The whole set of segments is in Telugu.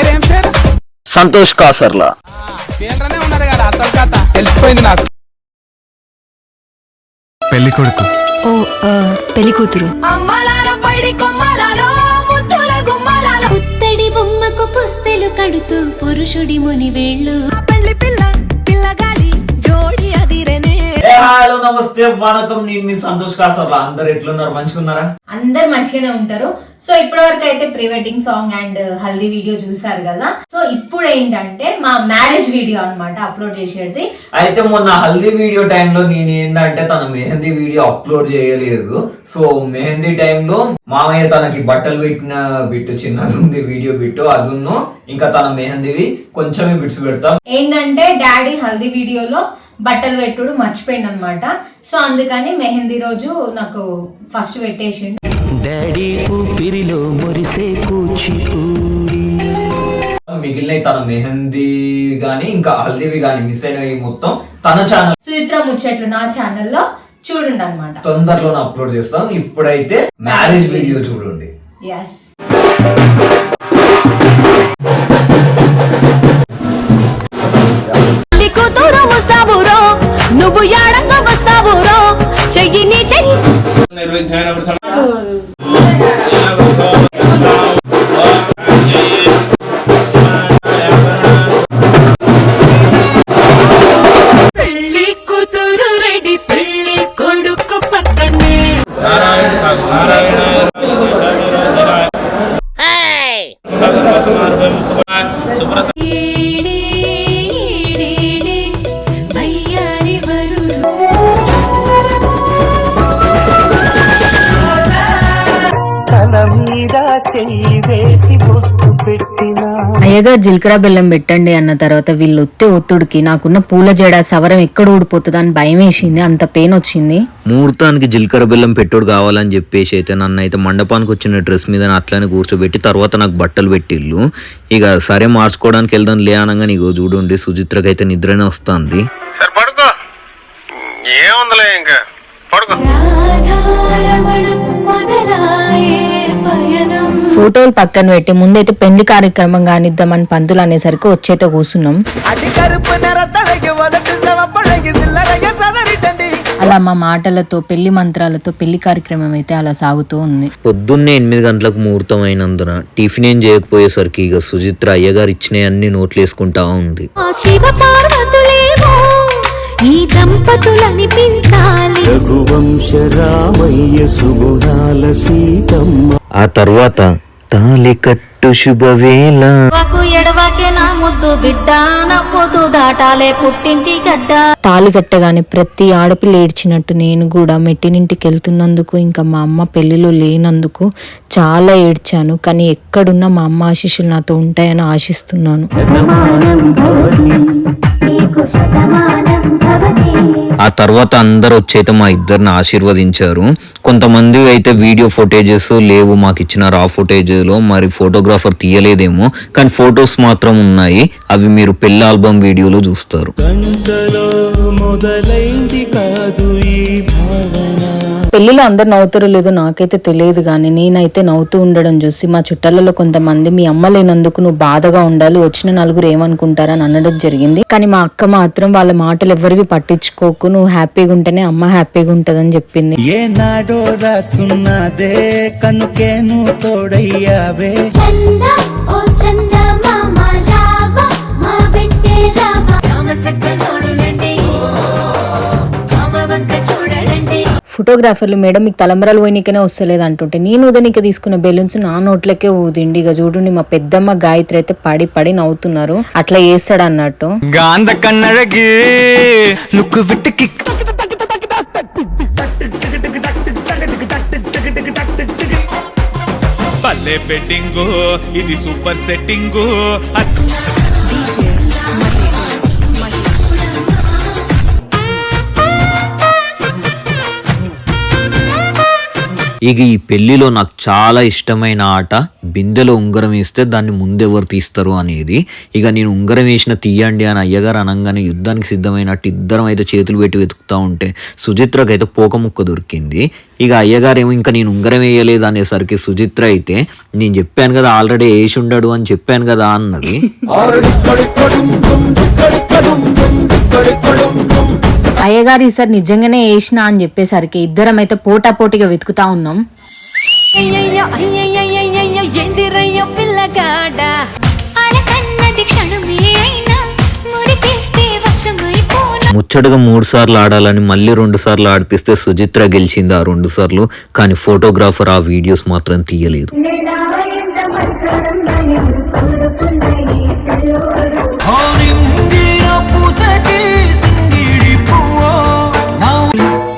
పేరేం పేరు? సంతోష్ కాసర్లా. పేర్లనే ఉన్నారు కదా, అసలు కథ తెలిసిపోయింది నాకు. పెళ్లి కొడుకు. ఓ పెళ్లి కూతురు. పుత్తడి బొమ్మకు పుస్తెలు కడుతూ పురుషుడి ముని వేళ్ళు పెళ్లి పిల్ల పిల్లగాడి జోడి అదిరనే. హలో నమస్తే వణకం, నేను మీ సంతోష్ కాసర్లా. అందరు ఎట్లున్నారు? మంచిగున్నారా? అందరు మంచిగానే ఉంటారు. సో ఇప్పటి వరకు అయితే pre wedding song and haldi video చూసారు కదా. సో ఇప్పుడు ఏంటంటే మా మ్యారేజ్ వీడియో అన్నమాట అప్లోడ్ చేసేది. అయితే మొన్న హల్దీ వీడియో టైంలో నేను ఏంటంటే తన మెహందీ వీడియో అప్లోడ్ చేయలేదు. సో మెహందీ టైంలో మామయ్య తనకి బట్టలు పెట్టిన బిట్టు చిన్నది ఉంది, వీడియో బిట్టు అదున్ను ఇంకా తన మెహందీవి కొంచెమే బిట్స్ పెడతాం. ఏంటంటే డాడీ హల్దీ వీడియోలో బట్టలు పెట్టుడు మర్చిపోయింది అనమాట. సో అందుకని మెహందీ రోజు నాకు ఫస్ట్ పెట్టేసిండు. మిగిలిన తన మెహందీ గానీ ఇంకా హల్దీవి గానీ మిస్ అయినవి మొత్తం తన ఛానల్ సుచిత్ర ముచ్చట్లు నా ఛానల్లో చూడండి అనమాట. తొందరలోనే అప్లోడ్ చేస్తాం. ఇప్పుడైతే మ్యారేజ్ వీడియో చూడండి. ఎస్, నువ్వు యాడంగా వస్తావురో చెయ్యి నీ చెయ్యి. పెళ్లి కూతురు రెడీ, పెళ్లి కొడుకు పక్కనే. అయ్యగారు జీలకర్ర బెల్లం పెట్టండి అన్న తర్వాత వీళ్ళు ఒత్తుడికి నాకున్న పూల జడ సవరం ఎక్కడ ఊడిపోతుంది అని భయం వేసింది, అంత పెయిన్ వచ్చింది. ముహూర్తానికి జీలకర్ర బెల్లం పెట్టుడు కావాలని చెప్పేసి అయితే నన్ను అయితే మండపానికి వచ్చిన డ్రెస్ మీద అట్లనే కూర్చోబెట్టి తర్వాత నాకు బట్టలు పెట్టిళ్ళు. ఇక సరే మార్చుకోవడానికి వెళ్దాం లే అనగా నీకు చూడండి సుచిత్రకి అయితే నిద్రనే వస్తుంది. ఫోటోలు పక్కన పెట్టి ముందైతే పెళ్లి కార్యక్రమం కానిద్దామని పంతులు అనేసరికి వచ్చేతో కూర్చున్నాం. అలా మా మాటలతో పెళ్లి మంత్రాలతో పెళ్లి కార్యక్రమం అయితే అలా సాగుతూ ఉంది. పొద్దున్నే 8 గంటలకు ముహూర్తం అయినందున టిఫిన్ ఏం చేయకపోయేసరికి ఇక సుచిత్ర అయ్యగారు ఇచ్చిన అన్ని నోట్లు వేసుకుంటా ఉంది. శివ పార్వతులేమో ఈ దంపతులని పించాలి. ఆ తర్వాత తాలి కట్టు శుభవేళ. ఎడవాకే నా ముద్దు బిడ్డ, నా పొద్దు దాటాలే పుట్టింటి గడ్డ. తాళి కట్టగానే ప్రతి ఆడపిల్ల ఏడ్చినట్టు నేను కూడా మెట్టినింటికి వెళ్తున్నందుకు ఇంకా మా అమ్మ పెళ్లిలో లేనందుకు చాలా ఏడ్చాను. కానీ ఎక్కడున్నా మా అమ్మ ఆశీస్సులు నాతో ఉంటాయని ఆశిస్తున్నాను. ఆ తర్వాత అందరు వచ్చైతే మా ఇద్దరిని ఆశీర్వదించారు. కొంతమంది అయితే వీడియో ఫుటేజెస్ లేవు మాకు ఇచ్చిన రా ఫుటేజ్లో, మరి ఫోటోగ్రాఫర్ తీయలేదేమో, కానీ ఫొటోస్ మాత్రం ఉన్నాయి. అవి మీరు పెళ్లి ఆల్బమ్ వీడియోలో చూస్తారు. పెళ్లిలో అందరు నవ్వుతారో లేదో నాకైతే తెలియదు, కానీ నేనైతే నవ్వుతూ ఉండడం చూసి మా చుట్టాలలో కొంతమంది మీ అమ్మ లేనందుకు నువ్వు బాధగా ఉండాలి, వచ్చిన నలుగురు ఏమనుకుంటారని అనడం జరిగింది. కానీ మా అక్క మాత్రం వాళ్ళ మాటలు ఎవరివి పట్టించుకోకు, నువ్వు హ్యాపీగా ఉంటేనే అమ్మ హ్యాపీగా ఉంటదని చెప్పింది. ఫోటోగ్రాఫర్లు మేడం మీకు తలంబరాలు పోయినకనే వస్తలేదు అంటుంటే నేను ఉదయనిక తీసుకున్న బెలూన్స్ నా నోట్లకే ఊదిండి. ఇక చూడండి మా పెద్దమ్మ గాయత్రి అయితే పడి పడి నవ్వుతున్నారు. అట్లా చేస్తాడు అన్నట్టు. ఇది సూపర్ సెట్టింగు. ఇక ఈ పెళ్లిలో నాకు చాలా ఇష్టమైన ఆట బిందెలో ఉంగరం వేస్తే దాన్ని ముందెవరు తీస్తారు అనేది. ఇక నేను ఉంగరం వేసిన తీయండి అని అయ్యగారు అనగానే యుద్ధానికి సిద్ధమైనట్టు ఇద్దరం అయితే చేతులు పెట్టి వెతుకుతా ఉంటే సుచిత్రకు అయితే పోకముక్క దొరికింది. ఇక అయ్యగారు ఏమో ఇంకా నేను ఉంగరం వేయలేదు అనేసరికి సుచిత్ర అయితే నేను చెప్పాను కదా ఆల్రెడీ వేసి ఉండడు అని చెప్పాను కదా అన్నది. అయ్యగారు ఈసారి నిజంగానే వేసిన అని చెప్పేసరికి ఇద్దరం అయితే పోటాపోటీగా వెతుకుతా ఉన్నాం. అయ్యయ్యో అయ్యయ్యయ్యయ్యో ఎందిరయ్యో పిల్లగాడ అలకన్నది క్షణమే అయినా మురిపిస్తే వశమైపోనా. ముచ్చటగా 3 సార్లు ఆడాలని మళ్ళీ 2 సార్లు ఆడిపిస్తే సుచిత్ర గెలిచింది ఆ 2 సార్లు. కానీ ఫోటోగ్రాఫర్ ఆ వీడియోస్ మాత్రం తీయలేదు.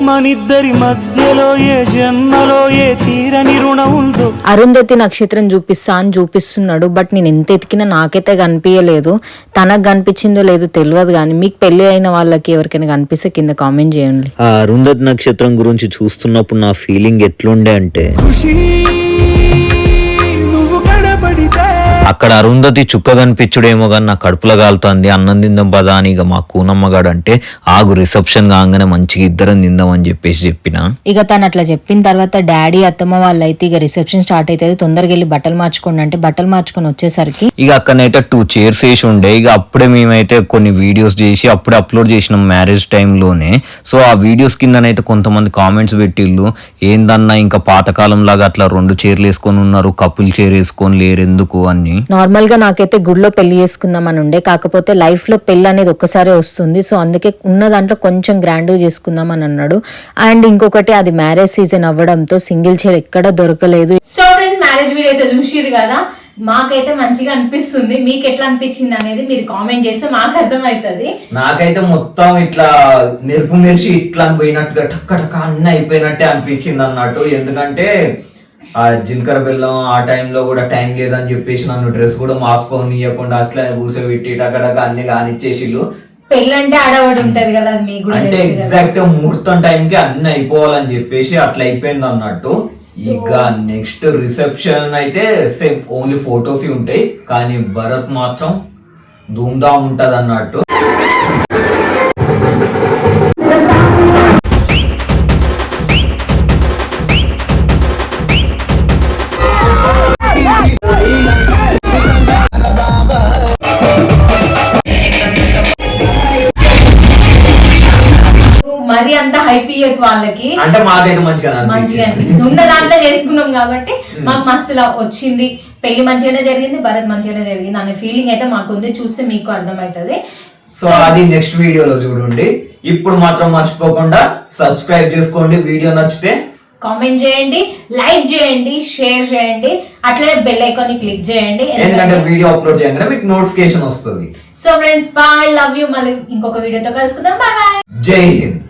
మనిద్దరి మధ్యలో ఏ జన్మలో ఏ తీరని రుణం ఉందో. అరుంధతి నక్షత్రం చూపిస్తా అని చూపిస్తున్నాడు. బట్ నేను ఎంత ఎతికినా నాకైతే కనిపించలేదు. తనకు కనిపించిందో లేదో తెలియదు. కానీ మీకు పెళ్లి అయిన వాళ్ళకి ఎవరికైనా కనిపిస్తే కింద కామెంట్ చేయండి. ఆ అరుంధతి నక్షత్రం గురించి చూస్తున్నప్పుడు నా ఫీలింగ్ ఎట్లుండే అంటే అక్కడ అరుంధతి చుక్క కనిపించుడేమో కానీ నా కడుపులో కాలుతుంది. అన్నం తిందాం పదా అని ఇక మా కూనమ్మగాడు అంటే ఆగు రిసెప్షన్ కాగానే మంచిగా ఇద్దరం తిందాం అని చెప్పిన. ఇక తను అట్లా చెప్పిన తర్వాత డాడీ అత్తమ్మ వాళ్ళు అయితే ఇక రిసెప్షన్ స్టార్ట్ అవుతుంది, తొందరగా వెళ్ళి బట్టలు మార్చుకోండి అంటే బట్టలు మార్చుకొని వచ్చేసరికి ఇక అక్కడనైతే 2 చైర్స్ వేసి ఉండే. ఇక అప్పుడే మేమైతే కొన్ని వీడియోస్ చేసి అప్పుడే అప్లోడ్ చేసినాం మ్యారేజ్ టైంలోనే. సో ఆ వీడియోస్ కిందనైతే కొంతమంది కామెంట్స్ పెట్టిళ్ళు ఏందన్నా ఇంకా పాతకాలం లాగా అట్లా 2 చైర్లు వేసుకొని ఉన్నారు, కపుల్ చైర్ వేసుకొని లేరు ఎందుకు అని. నార్మల్ గా నాకైతే గుడిలో పెళ్లి చేసుకుందాం అని ఉండే, కాకపోతే లైఫ్ లో పెళ్లి అనేది ఒక్కసారి వస్తుంది. సో అందుకే ఉన్న దాంట్లో కొంచెం గ్రాండ్ గా చేసుకుందాం అని అన్నాడు. అండ్ ఇంకొకటి అది మ్యారేజ్ సీజన్ అవ్వడంతో సింగిల్ చైర్ ఎక్కడ దొరకలేదు. సో ఫ్రెండ్స్ మ్యారేజ్ వీడియో అయితే చూసిరు కదా, మాకైతే మంచిగా అనిపిస్తుంది. మీకు ఎట్లా అనిపించింది అనేది మీరు కామెంట్ చేస్తే మాకు అర్థమవుతుంది. నాకైతే మొత్తం ఇట్లా మెరిసి ఇట్లా పోయినట్టుగా టక్క టక్క అన్నీ అయిపోయినట్టే అనిపించింది అన్నట్టు. ఎందుకంటే ఆ జీలకర్ర బెల్లం ఆ టైంలో కూడా టైం లేదని చెప్పేసి నన్ను డ్రెస్ కూడా మార్చుకొని ఇవ్వకుండా అట్లనే కూర్చోబెట్టి టకటక అన్ని కానిచ్చేసిళ్ళు. పెళ్ళి అంటే ఆడవాడు ఉంటది కదా, మీకు కూడా అంటే ఎగ్జాక్ట్ ముహూర్తం టైంకి అన్ని అయిపోవాలని చెప్పేసి అట్లా అయిపోయింది అన్నట్టు. ఇక నెక్స్ట్ రిసెప్షన్ అయితే సేమ్ ఓన్లీ ఫొటోస్ ఉంటాయి, కానీ భరత్ మాత్రం ధూమ్ధామ్ ఉంటది అన్నట్టు. మరి అంత హైపీఎక్ వాళ్ళకి అంటే మాకైతే మంచిగా అనిపించింది. ఉన్న దాంట్లో చేసుకున్నాం కాబట్టి మాకు మస్తులా వచ్చింది. పెళ్లి మంచిగానే జరిగింది, భరత్ మంచిగానే జరిగింది అనే ఫీలింగ్ అయితే మాకుంది. చూస్తే మీకు అర్థమవుతుంది. సో అది నెక్స్ట్ వీడియోలో చూడండి. ఇప్పుడు మాత్రం మర్చిపోకుండా సబ్స్క్రైబ్ చేసుకోండి. వీడియో నచ్చితే కామెంట్ చేయండి, లైక్ చేయండి, షేర్ చేయండి, అట్లనే బెల్ ఐకాన్ ని క్లిక్ చేయండి. ఎందుకంటే వీడియో అప్లోడ్ చేయగానే మీకు నోటిఫికేషన్ వస్తుంది. So friends bye, love you. మళ్ళీ ఇంకొక వీడియోతో కలుసుకుందాం. బాయ్. జై హింద్.